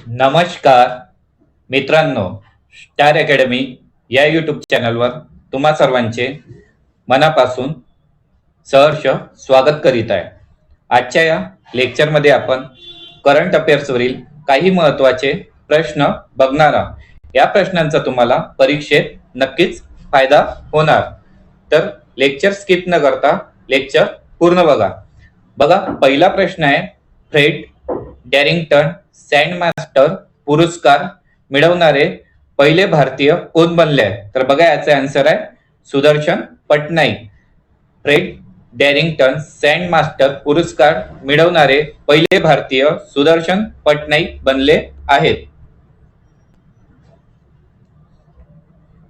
नमस्कार मित्रांनो, star academy या यूट्यूब चॅनलवर तुम्हा सर्वांचे मनापासून सहर्ष स्वागत करीत आहे. आजच्या या लेक्चरमध्ये आपण करंट अफेअर्सवरील काही महत्त्वाचे प्रश्न बघणार आहोत. या प्रश्नांचा तुम्हाला परीक्षेत नक्कीच फायदा होणार. तर लेक्चर स्किप न करता लेक्चर पूर्ण बघा. पहिला प्रश्न आहे, फ्रेड डॅरिंग्टन सँडमास्टर पुरस्कार मिळवणारे पहिले भारतीय कोण बनले आहे? तर बघा याचा आन्सर आहे सुदर्शन पटनाईक. फ्रेड डॅरिंग्टन सँडमास्टर पुरस्कार मिळवणारे पहिले भारतीय सुदर्शन पटनाईक बनले आहेत.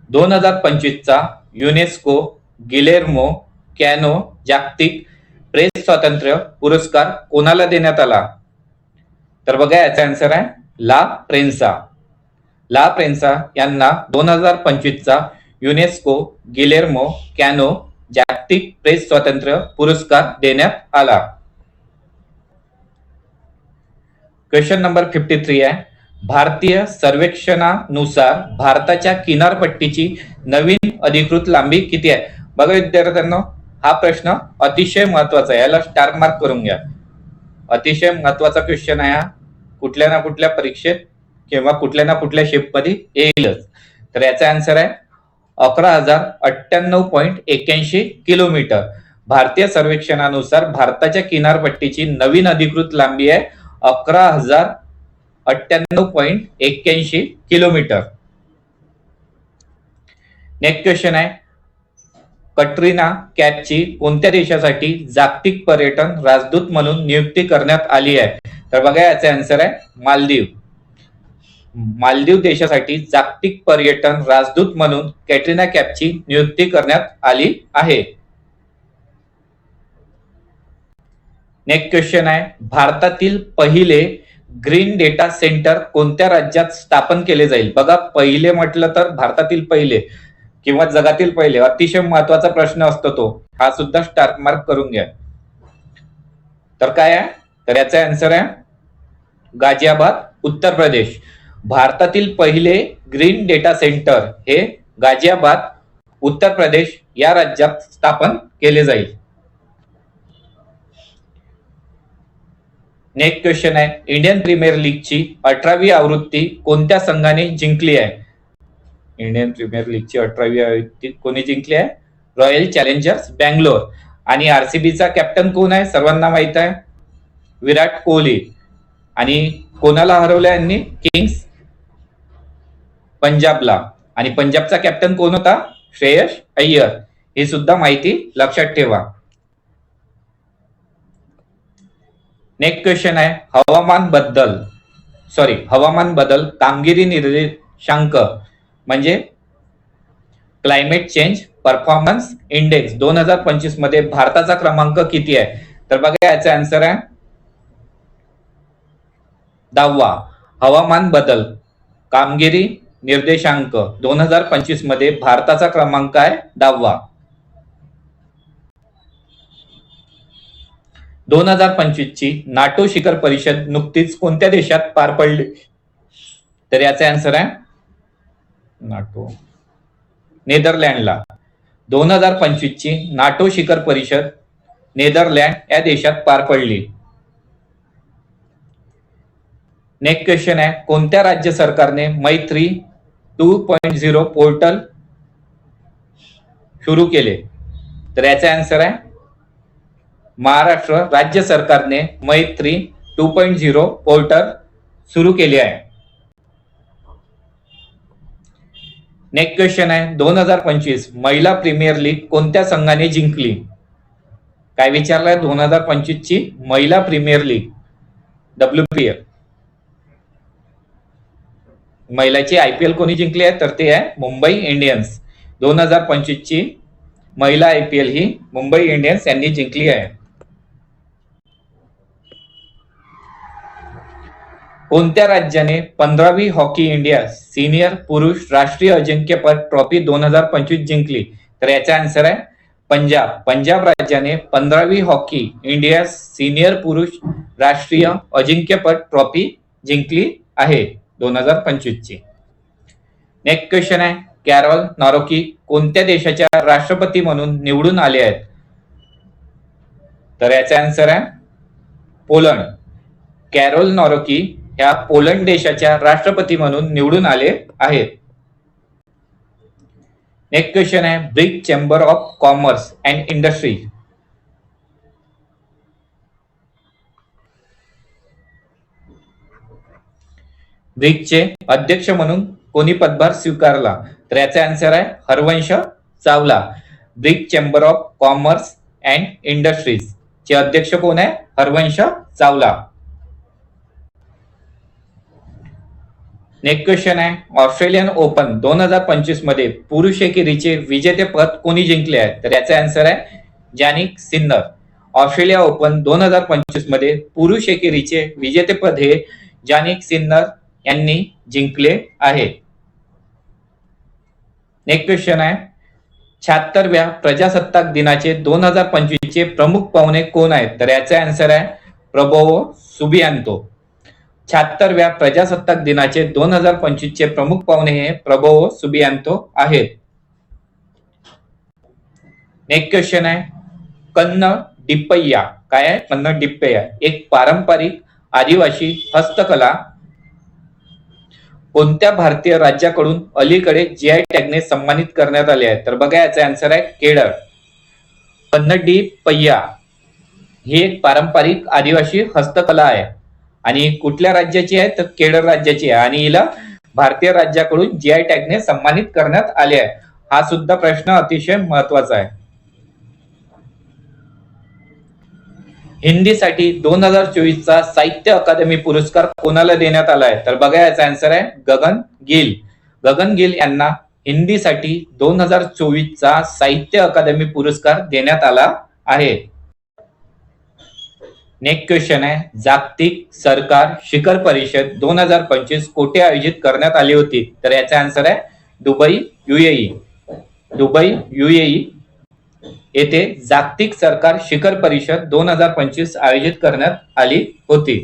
2025 चा युनेस्को गिलेर्मो कॅनो जागतिक प्रेस स्वातंत्र्य पुरस्कार कोणाला देण्यात आला? तर बघा याचा आन्सर आहे ला प्रेन्सा. ला प्रेन्सा यांना 2025 चा युनेस्को गिलेर्मो कॅनो जागतिक प्रेस स्वातंत्र्य पुरस्कार देण्यात आला. क्वेश्चन नंबर 53 आहे, भारतीय सर्वेक्षणानुसार भारताच्या किनारपट्टीची नवीन अधिकृत लांबी किती आहे? बघा विद्यार्थ्यांनो, हा प्रश्न अतिशय महत्वाचा आहे, याला स्टार मार्क करून घ्या. अतिशय महत्वाचा क्वेश्चन आहे हा. कुठल्या ना कुठल्या परीक्षेत किंवा कुठल्या ना कुठल्या शेपमध्ये येईलच. तर याचा आन्सर आहे 11,098.81 किलोमीटर. भारतीय सर्वेक्षणानुसार भारताच्या किनारपट्टीची नवीन अधिकृत लांबी आहे 11,098.81 किलोमीटर. नेक्स्ट क्वेश्चन आहे, कटरीना कैफची कोणत्या देशासाठी जागतिक पर्यटन राजदूत म्हणून नियुक्ती करण्यात आली आहे? तर बघा याचा आन्सर आहे मालदीव. मालदीव देशासाठी जागतिक पर्यटन राजदूत म्हणून कॅटरीना कैफची नियुक्ती करण्यात आली आहे. नेक्स्ट क्वेश्चन आहे, भारतातील पहिले ग्रीन डेटा सेंटर कोणत्या राज्यात स्थापन केले जाईल? बघा, पहिले म्हटलं तर भारतातील पहिले किंवा जगातील पहिले, अतिशय महत्वाचा प्रश्न असतो तो. हा सुद्धा स्टार मार्क करून घ्या. तर काय आहे? तर याचा आन्सर आहे गाझियाबाद, उत्तर प्रदेश. भारतातील पहिले ग्रीन डेटा सेंटर हे गाझियाबाद, उत्तर प्रदेश या राज्यात स्थापन केले जाईल. नेक्स्ट क्वेश्चन आहे, इंडियन प्रीमियर लीगची 18वी आवृत्ती कोणत्या संघाने जिंकली आहे? इंडियन प्रीमियर लीगची 18वी आवृत्ती कोणी जिंकली आहे? Royal challengers Bangalore. आणि आरसीबीचा कॅप्टन कोण आहे? सर्वांना माहित आहे, विराट कोहली. आणि कोणाला हरवलं यांनी? किंग्स पंजाबला. आणि पंजाबचा कॅप्टन कोण होता? श्रेयस अय्यर. ही सुद्धा माहिती लक्षात ठेवा. नेक्स्ट क्वेश्चन आहे, हवामान बदल कामगिरी निर्देशांक म्हणजे क्लायमेट चेंज परफॉर्मन्स इंडेक्स 2025 मध्ये भारताचा क्रमांक किती आहे? तर बघा याचा आन्सर आहे 10वा. हवामान बदल कामगिरी निर्देशांक 2025 मध्ये भारताचा क्रमांक आहे 10वा. 2025 ची नाटो शिखर परिषद नुकतीच कोणत्या देशात पार पडली? तर याचा आन्सर आहे नाटो, नेदरलँडला. 2025 ची नाटो शिखर परिषद नेदरलँड या देशात पार पडली. नेक्स्ट क्वेश्चन आहे, कोणत्या राज्य सरकारने मैत्री 2.0 पोर्टल सुरू केले? तर याचा आन्सर आहे महाराष्ट्र राज्य सरकारने मैत्री 2.0 पोर्टल सुरू केले आहे. नेक्स्ट क्वेश्चन आहे, 2025 महिला प्रीमियर लीग कोणत्या संघाने जिंकली? काय विचारलंय? 2025 ची महिला प्रीमियर लीग WPL, महिलाची IPL कोणी जिंकली आहे? तर ते आहे मुंबई इंडियन्स. 2025 ची महिला IPL ही मुंबई इंडियन्स यांनी जिंकली आहे. कोणत्या राज्याने 15वी हॉकी इंडिया सिनियर पुरुष राष्ट्रीय अजिंक्यपद ट्रॉफी 2025 जिंकली? तर याचा आन्सर आहे पंजाब. पंजाब राज्याने 15वी हॉकी इंडिया सिनियर पुरुष राष्ट्रीय अजिंक्यपद ट्रॉफी जिंकली आहे 2025 ची. नेक्स्ट क्वेश्चन आहे, कॅरोल नॉरोकी कोणत्या देशाच्या राष्ट्रपती म्हणून निवडून आले आहेत? तर याचा आन्सर आहे पोलंड. कॅरोल नॉरोकी ह्या पोलंड देशाच्या राष्ट्रपती म्हणून निवडून आले आहेत. नेक्स्ट क्वेश्चन आहे, BRIC Chamber of Commerce and Industry ब्रिकचे अध्यक्ष म्हणून कोणी पदभार स्वीकारला? तर याचा आन्सर आहे Harvansh Chawla. BRIC Chamber of Commerce and Industries चे अध्यक्ष कोण आहे? हरवंश चावला. नेक्स्ट क्वेश्चन आहे, ऑस्ट्रेलियन ओपन 2025 मध्ये पुरुष एकेरीचे विजेतेपद कोणी जिंकले आहे? तर याचा आन्सर आहे जॅनिक सिन्नर. ऑस्ट्रेलिया ओपन 2025 मध्ये पुरुष एकेरीचे विजेतेपद हे जॅनिक सिन्नर यांनी जिंकले आहे. नेक्स्ट क्वेश्चन आहे, 76व्या प्रजासत्ताक दिनाचे 2025 चे प्रमुख पाहुणे कोण आहेत? तर याचा आन्सर आहे प्रबोवो सुबियांतो. 76व्या प्रजासत्ताक दिनाचे 2025 चे प्रमुख पाहुणे हे प्रबोवो सुबियांतो आहेत. नेक्स्ट क्वेश्चन आहे, कन्नडिप्पय्या काय आहे? कन्नडिप्पय्या एक पारंपरिक आदिवासी हस्तकला कोणत्या भारतीय राज्याकडून अलीकडे जीआय टॅगने सन्मानित करण्यात आले आहे? तर बघा याचा आन्सर आहे केरळ. कन्नडिप्पय्या ही एक पारंपरिक आदिवासी हस्तकला आहे आणि कुठल्या राज्याची आहे? तर केरळ राज्याची आहे आणि हिला भारतीय राज्याकडून जीआय टॅगने सन्मानित करण्यात आले आहे. हा सुद्धा प्रश्न अतिशय महत्वाचा आहे. हिंदीसाठी 2024 चा साहित्य अकादमी पुरस्कार कोणाला देण्यात आला आहे? तर बघा याचा आन्सर आहे गगन गिल. गगन गिल यांना हिंदीसाठी 2024 चा साहित्य अकादमी पुरस्कार देण्यात आला आहे. नेक्स्ट क्वेश्चन आहे, जागतिक सरकार शिखर परिषद 2025 कोठे आयोजित करण्यात आली होती? तर याचा आन्सर आहे दुबई युएई. दुबई युएई येथे जागतिक सरकार शिखर परिषद 2025 आयोजित करण्यात आली होती.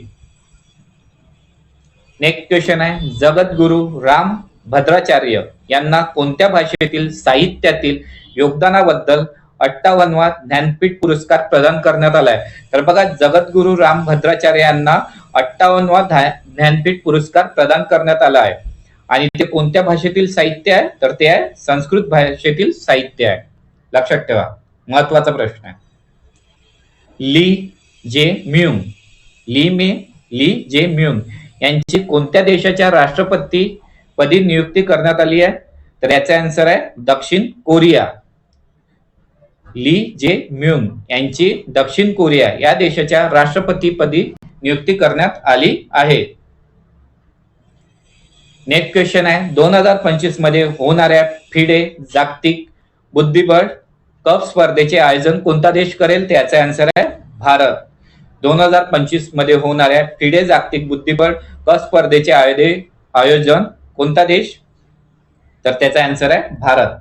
नेक्स्ट क्वेश्चन आहे, जगद्गुरु राम भद्राचार्य यांना कोणत्या भाषेतील साहित्यातील योगदानाबद्दल 58वा ज्ञानपीठ पुरस्कार प्रदान करण्यात आलाय? तर बघा जगद्गुरु राम भद्राचार्य यांना 58वा ज्ञानपीठ पुरस्कार प्रदान करण्यात आला आहे आणि ते कोणत्या भाषेतील साहित्य आहे? तर ते आहे संस्कृत भाषेतील साहित्य आहे. लक्षात ठेवा, महत्वाचा प्रश्न आहे. ली जे म्युंग ली जे म्युंग यांची कोणत्या देशाच्या राष्ट्रपती पदी नियुक्ती करण्यात आली आहे? तर याचा आन्सर आहे दक्षिण कोरिया. ली जे म्युंग यांची दक्षिण कोरिया या देशाच्या राष्ट्रपती पदी नियुक्ती करण्यात आली आहे. नेक्स्ट क्वेश्चन आहे, 2025 मध्ये होणाऱ्या फिडे जागतिक बुद्धिबळ कप स्पर्धेचे आयोजन कोणता देश करेल? त्याचा आन्सर आहे भारत. 2025 मध्ये होणाऱ्या फिडे जागतिक बुद्धिबळ कप स्पर्धेचे आयोजन कोणता देश? तर त्याचा आन्सर आहे भारत.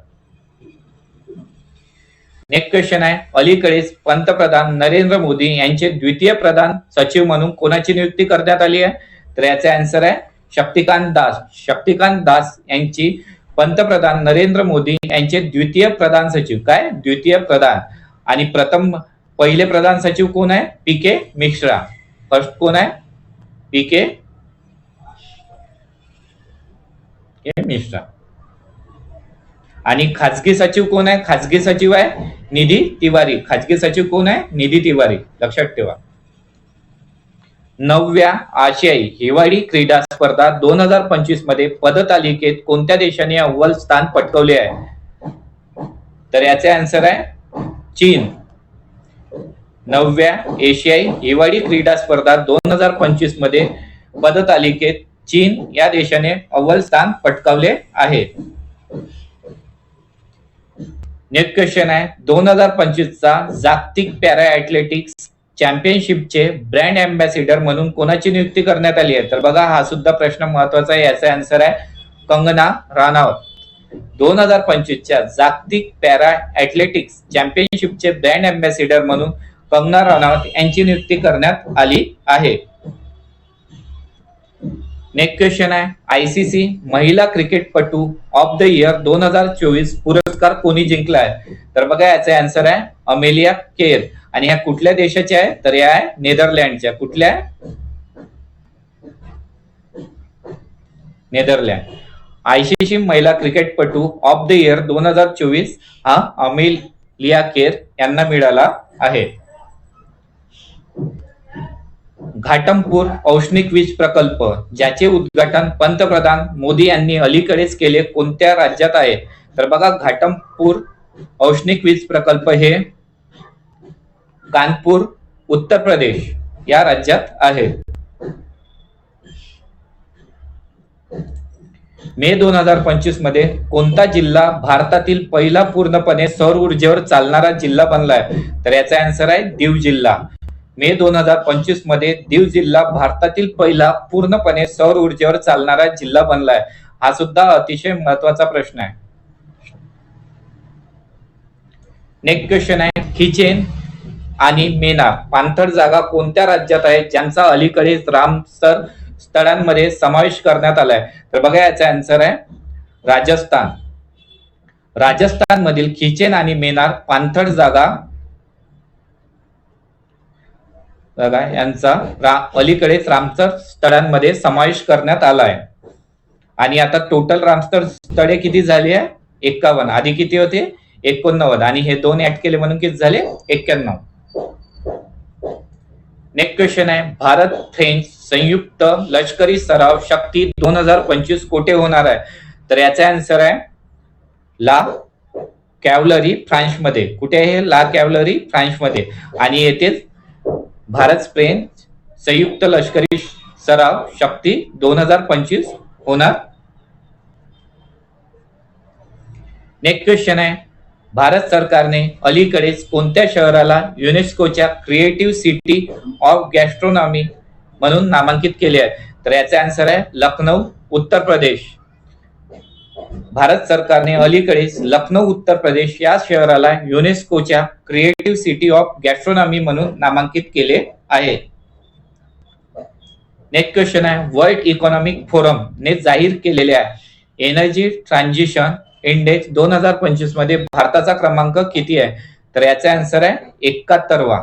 नेक्स्ट क्वेश्चन आहे, अलीकडेच पंतप्रधान नरेंद्र मोदी यांचे द्वितीय प्रधान सचिव म्हणून कोणाची नियुक्ती करण्यात आली आहे? तर याचा आन्सर आहे शक्तिकांत दास. शक्तिकांत दास यांची पंतप्रधान नरेंद्र मोदी यांचे द्वितीय प्रधान सचिव काय? द्वितीय प्रधान. आणि पहिले प्रधान सचिव कोण आहे? पीके मिश्रा. फर्स्ट कोण आहे? पीके मिश्रा. आणि खाजगी सचिव कोण आहे? खाजगी सचिव आहे निधी तिवारी. खाजगी सचिव कोण आहे? निधी तिवारी. लक्षात ठेवा. 9व्या आशियाई हिवाळी क्रीडा स्पर्धा 2025 मध्ये पदतालिकेत कोणत्या देशाने अव्वल स्थान पटकावले आहे? तर याचे आन्सर आहे चीन. 9व्या एशियाई हिवाळी क्रीडा स्पर्धा 2025 मध्ये पदतालिकेत चीन या देशाने अव्वल स्थान पटकावले आहे. नेक्स्ट क्वेश्चन आहे, 2025 चा जागतिक पॅरा ॲथलेटिक्स चॅम्पियनशिपचे ब्रँड अँबॅसिडर म्हणून कोणाची नियुक्ती करण्यात आली आहे? तर बघा हा सुद्धा प्रश्न महत्वाचा आहे. याचा आन्सर आहे कंगना राणावत. 2025 च्या जागतिक पॅरा ॲथलेटिक्स चॅम्पियनशिपचे ब्रँड अँबॅसिडर म्हणून कंगना राणावत यांची नियुक्ती करण्यात आली आहे. नेक्स्ट क्वेश्चन आहे, आयसीसी महिला क्रिकेटपटू ऑफ द इयर 2024 पुरस्कार कोणी जिंकला आहे? तर बघा याचा आन्सर आहे अमेलिया केर. आणि ह्या कुठल्या देशाच्या आहे? तर या आहे नेदरलँडच्या. कुठल्या? नेदरलँड. आयसीसी महिला क्रिकेटपटू ऑफ द इयर 2024 हा अमेलिया केर यांना मिळाला आहे. घाटमपूर औष्णिक वीज प्रकल्प ज्याचे उद्घाटन पंतप्रधान मोदी यांनी अलीकडेच केले कोणत्या राज्यात आहे? तर बघा घाटमपूर औष्णिक वीज प्रकल्प हे कानपूर उत्तर प्रदेश या राज्यात आहे. मे 2025 मध्ये कोणता जिल्हा भारतातील पहिला पूर्णपणे सौर ऊर्जेवर चालणारा जिल्हा बनलाय? तर याचा आन्सर आहे दीव जिल्हा. मे 2025 मध्ये दीव जिल्हा भारतातील पहिला पूर्णपणे सौर ऊर्जेवर चालणारा जिल्हा बनलाय. हा सुद्धा अतिशय महत्वाचा प्रश्न आहे. नेक्स्ट क्वेश्चन आहे, खिचेन आणि मेनार पाणथळ जागा कोणत्या राज्यात आहेत ज्यांचा अलीकडेच रामसर स्थळांमध्ये समावेश करण्यात आलाय? तर बघा याचा आन्सर आहे राजस्थान. राजस्थान मधील खिचेन आणि मेनार पाणथळ जागा बघा यांचा अलीकडेच रामसर स्थळांमध्ये समावेश करण्यात आला आहे. आणि आता टोटल रामसर स्थळे किती झाली आहे? 51. आधी किती होते? 89. आणि हे दोन ऍड केले म्हणून किती झाले? 91. नेक्स्ट क्वेश्चन आहे, भारत फ्रेंच संयुक्त लष्करी सराव शक्ती 2025 कोठे होणार आहे? तर याचा आन्सर आहे ला कॅव्हलरी फ्रान्समध्ये. कुठे आहे? ला कॅव्हलरी फ्रान्समध्ये. आणि येथेच भारत फ्रेंच संयुक्त लष्करी सराव शक्ती 2025 होणार. नेक्स्ट क्वेश्चन आहे, भारत सरकारने अलीकडेच कोणत्या शहराला युनेस्कोच्या क्रिएटिव्ह सिटी ऑफ गॅस्ट्रोनॉमी म्हणून नामांकित केले आहे? तर याचा आन्सर आहे लखनौ उत्तर प्रदेश. भारत सरकारने अलीकडेच लखनौ उत्तर प्रदेश या शहराला युनेस्कोच्या क्रिएटिव्ह सिटी ऑफ गॅस्ट्रोनॉमी म्हणून नामांकित केले आहे. नेक्स्ट क्वेश्चन आहे, वर्ल्ड इकॉनॉमिक फोरम ने जाहीर केलेल्या एनर्जी ट्रान्झिशन इंडेक्स 2025 मध्ये भारताचा क्रमांक किती आहे? तर याचा आन्सर आहे 71वा.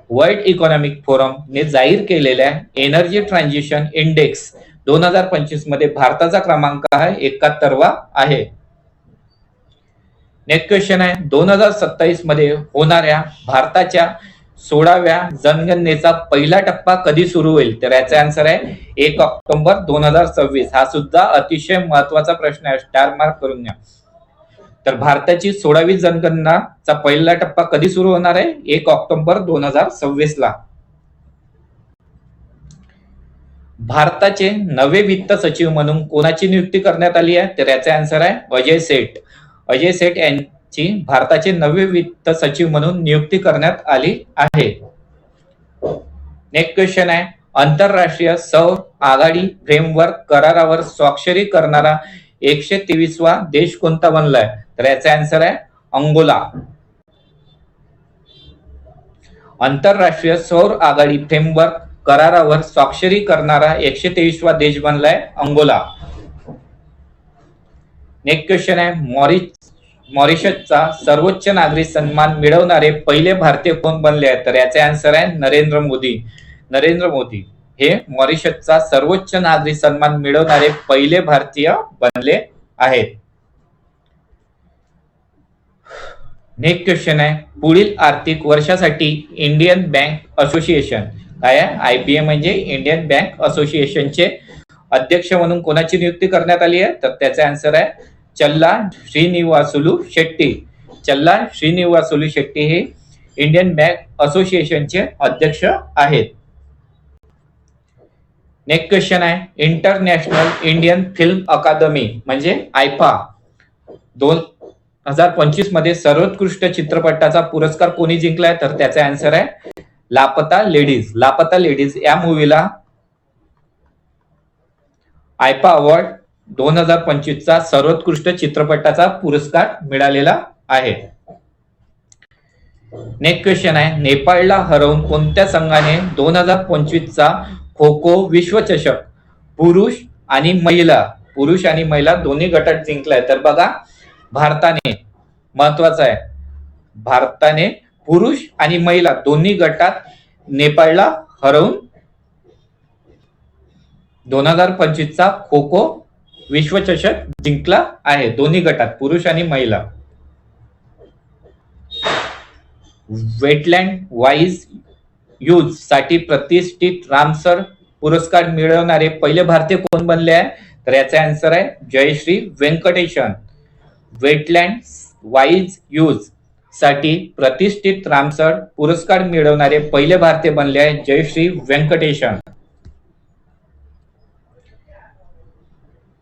वर्ल्ड इकॉनॉमिक फोरम ने जाहीर केलेल्या एनर्जी ट्रान्झिशन इंडेक्स 2025 मध्ये भारताचा क्रमांक आहे 71वा आहे. नेक्स्ट क्वेश्चन आहे, 2027 मध्ये होणाऱ्या भारताच्या 16व्या जनगणनेचा पहिला टप्पा कधी सुरू होईल? तर याचा आन्सर आहे 1 ऑक्टोबर 2026. हा सुद्धा अतिशय महत्वाचा प्रश्न आहे, स्टार मार्क करून घ्या. तर भारताची 16वी जनगणनाचा पहिला टप्पा कधी सुरू होणार आहे? 1 ऑक्टोबर 2026 ला. भारताचे नवे वित्त सचिव म्हणून कोणाची नियुक्ती करण्यात आली आहे? तर याचा आन्सर आहे अजय सेठ. अजय सेठ यांची भारताचे नवे वित्त सचिव म्हणून नियुक्ती करण्यात आली आहे. नेक्स्ट क्वेश्चन आहे, आंतरराष्ट्रीय सौर आघाडी फ्रेमवर्क करारावर स्वाक्षरी करणारा 123वा देश कोणता बनलाय? तर याचा आन्सर आहे अंगोला. आंतरराष्ट्रीय सौर आघाडी फ्रेमवर्क करारावर स्वाक्षरी करणारा 123वा देश बनलाय अंगोला. नेक्स्ट क्वेश्चन आहे, मॉरिशसचा सर्वोच्च नागरी सन्मान मिळवणारे पहिले भारतीय कोण बनले आहेत? तर याचे आन्सर आहे नरेंद्र मोदी. नरेंद्र मोदी हे मॉरिशसचा सर्वोच्च नागरी सन्मान मिळवणारे पहिले भारतीय बनले आहेत. नेक्स्ट क्वेश्चन आहे, पुढील आर्थिक वर्षासाठी इंडियन बँक असोसिएशन काय आहे? आयबीए म्हणजे इंडियन बँक असोसिएशनचे अध्यक्ष म्हणून कोणाची नियुक्ती करण्यात आली आहे? तर त्याचा आन्सर आहे चल्ला श्रीनिवासुलू शेट्टी. चल्ला श्रीनिवासुलू शेट्टी हे इंडियन बँक असोसिएशनचे अध्यक्ष आहेत. नेक्स्ट क्वेश्चन आहे, इंटरनॅशनल इंडियन फिल्म अकादमी म्हणजे आयफा 2025 मध्ये सर्वोत्कृष्ट चित्रपटाचा पुरस्कार कोणी जिंकलाय? तर त्याचा आन्सर आहे लापता लेडीज. लापता लेडीज या मूवीला आयफा अवॉर्ड 2025 चा सर्वोत्कृष्ट चित्रपटाचा पुरस्कार मिळालेला आहे. नेक्स्ट क्वेश्चन आहे, नेपाळला हरवून कोणत्या संघाने 2025 चा खो खो विश्वचषक पुरुष आणि महिला दोन्ही गटात जिंकलाय? तर बघा, भारताने, महत्वाचं आहे, भारताने पुरुष आणि महिला दोन्ही गटात नेपाळला हरवून 2025 चा खो खो विश्वचषक जिंकला आहे, दोन्ही गटात पुरुष आणि महिला. वेटलँड वाईज यूज साठी प्रतिष्ठित रामसर पुरस्कार मिळवणारे पहिले भारतीय कोण बनले आहे? तर याचा आन्सर आहे Jayashri Venkatesan. Wetland wise use साठी प्रतिष्ठित रामसर पुरस्कार मिळवणारे पहिले भारतीय बनले आहे जयश्री वेंकटेशन.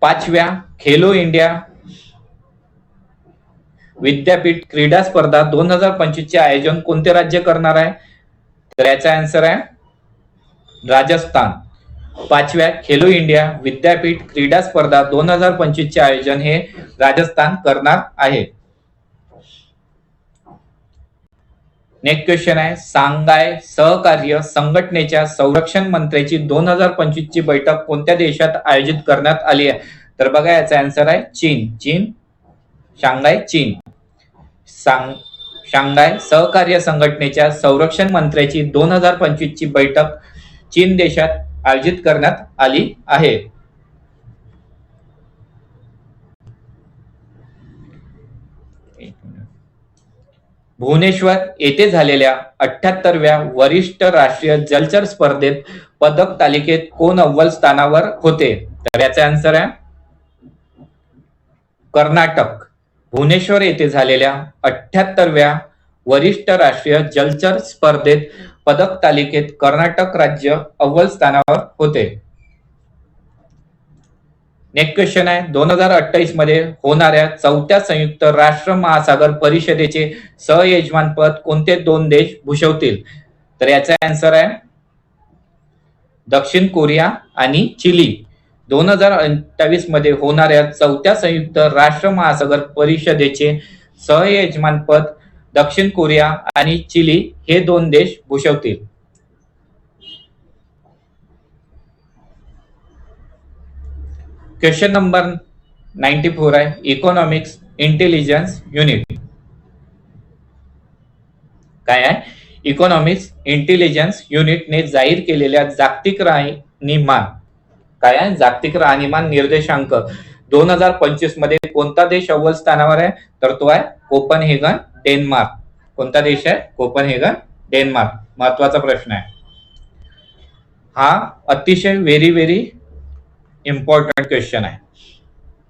5व्या खेलो इंडिया विद्यापीठ क्रीडा स्पर्धा 2025 चे आयोजन कोणते राज्य करणार आहे? तर याचा आन्सर आहे राजस्थान. 5व्या खेलो इंडिया विद्यापीठ क्रीडा स्पर्धा 2025 चे आयोजन हे राजस्थान करणार आहे. नेक्स्ट क्वेश्चन आहे, सांघाय सहकार्य संघटनेच्या संरक्षण मंत्र्याची 2025 ची बैठक कोणत्या देशात आयोजित करण्यात आली आहे? तर बघा, याचा आन्सर आहे चीन. शांघाय चीन. शांघाय सहकार्य संघटनेच्या संरक्षण मंत्र्याची 2025 ची बैठक चीन देशात आयोजित करण्यात आली आहे. भुवनेश्वर येथे झालेल्या 78व्या वरिष्ठ राष्ट्रीय जलचर स्पर्धेत पदक तालिकेत कोण अव्वल स्थानावर होते? तर याचा आन्सर आहे कर्नाटक. भुवनेश्वर येथे झालेल्या 78व्या वरिष्ठ राष्ट्रीय जलचर स्पर्धेत पदक तालिकेत कर्नाटक राज्य अव्वल स्थानावर होते. नेक्स्ट क्वेश्चन आहे, 2028 मध्ये होणाऱ्या 4थ्या संयुक्त राष्ट्र महासागर परिषदेचे सहयजमान पद कोणते दोन देश भूषवतील? तर याचा आन्सर आहे दक्षिण कोरिया आणि चिली. 2028 मध्ये होणाऱ्या 4थ्या संयुक्त राष्ट्र महासागर परिषदेचे सहयजमान पद दक्षिण कोरिया आणि चिली हे दोन देश भूषवतील. क्वेश्चन नंबर 94 आहे, इकॉनॉमिक्स इंटेलिजन्स युनिट. काय आहे? इकॉनॉमिक्स इंटेलिजन्स युनिटने जाहीर केलेल्या जागतिक राहणीमान, काय आहे? जागतिक राहणीमान निर्देशांक 2025 मध्ये कोणता देश अव्वल स्थानावर आहे? तर तो आहे कोपनहेगन, डेन्मार्क. कोणता देश आहे? Copenhagen, Denmark. महत्वाचा प्रश्न आहे हा, अतिशय व्हेरी इम्पॉर्टंट क्वेश्चन आहे.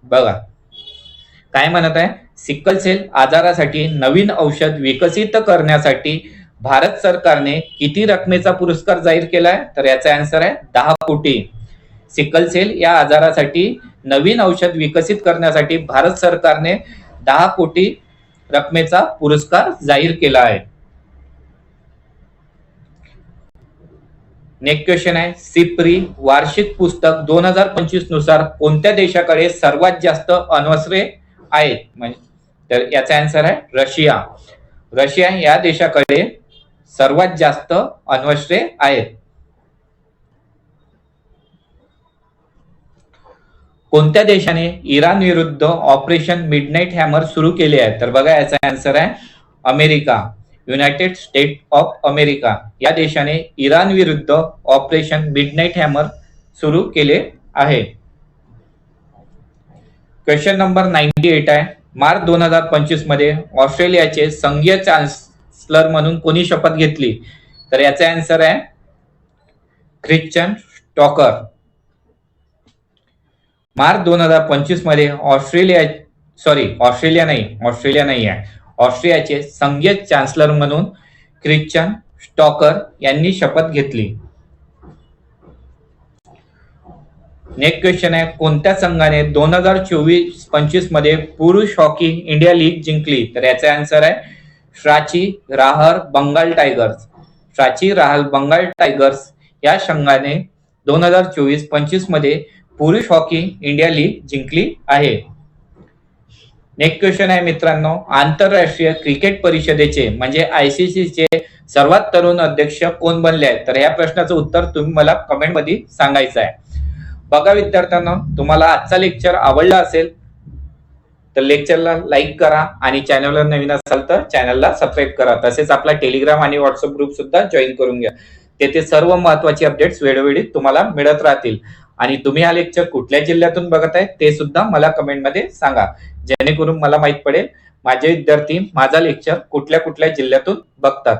बघा काय म्हणत आहे, सिकल सेल आजारासाठी नवीन औषध विकसित करण्यासाठी भारत सरकारने किती रकमेचा पुरस्कार जाहीर केलाय? तर याचा आन्सर आहे 10 कोटी. सिकल सेल या आजारासाठी नवीन औषध विकसित करण्यासाठी भारत सरकारने 10 कोटी रकमेचा पुरस्कार जाहीर केला आहे. नेक्स्ट क्वेश्चन आहे, सिप्री वार्षिक पुस्तक 2025 नुसार कोणत्या देशाकडे सर्वात जास्त अण्वस्त्रे आहेत? तर याचा आन्सर आहे रशिया. रशिया या देशाकडे सर्वात जास्त अण्वस्त्रे आहेत. कोणत्या देशाने इराण विरुद्ध ऑपरेशन मिडनाईट हॅमर सुरू केले आहे? तर बघा, याचा आन्सर आहे America. United state of America या देशाने इराण विरुद्ध ऑपरेशन मिडनाईट हॅमर सुरू केले आहे. क्वेश्चन नंबर 98 आहे, मार्च 2025 मध्ये ऑस्ट्रेलियाचे संघीय चान्सलर म्हणून कोणी शपथ घेतली? तर याचा आन्सर आहे ख्रिश्चन स्टॉकर. मार्च 2025 मध्ये ऑस्ट्रेलिया नाही आहे, ऑस्ट्रियाचे संघीय चान्सलर म्हणून ख्रिश्चन स्टॉकर यांनी शपथ घेतली. नेक्स्ट क्वेश्चन आहे, कोणत्या संघाने 2024-25 मध्ये पुरुष हॉकी इंडिया लीग जिंकली? तर याचा आन्सर आहे सांची राहल बंगाल टायगर्स. सांची राहल बंगाल टायगर्स या संघाने 2024-25 मध्ये पुरुष हॉकी इंडिया लीग जिंकली आहे. नेक्स्ट क्वेश्चन आहे मित्रांनो, आंतरराष्ट्रीय क्रिकेट परिषदेचे म्हणजे ICC चे सर्वात तरुण अध्यक्ष कोण बनले आहेत? तर या प्रश्नाचं उत्तर तुम्ही मला कमेंटमध्ये सांगायचं आहे. बघा विद्यार्थ्यांनो, तुम्हाला आजचा लेक्चर आवडला असेल तर लेक्चरला लाईक करा आणि चॅनलवर नवीन असाल तर चॅनलला सबस्क्राईब करा. तसेच आपला टेलिग्राम आणि व्हॉट्सअप ग्रुप सुद्धा जॉईन करून घ्या. तेथे सर्व महत्वाची अपडेट्स वेळोवेळी तुम्हाला मिळत राहतील. आणि तुम्ही हा लेक्चर कुठल्या जिल्ह्यातून बघत आहे ते सुद्धा मला कमेंटमध्ये सांगा, जेणेकरून मला माहित पडेल माझे विद्यार्थी माझा लेक्चर कुठल्या कुठल्या जिल्ह्यातून बघतात.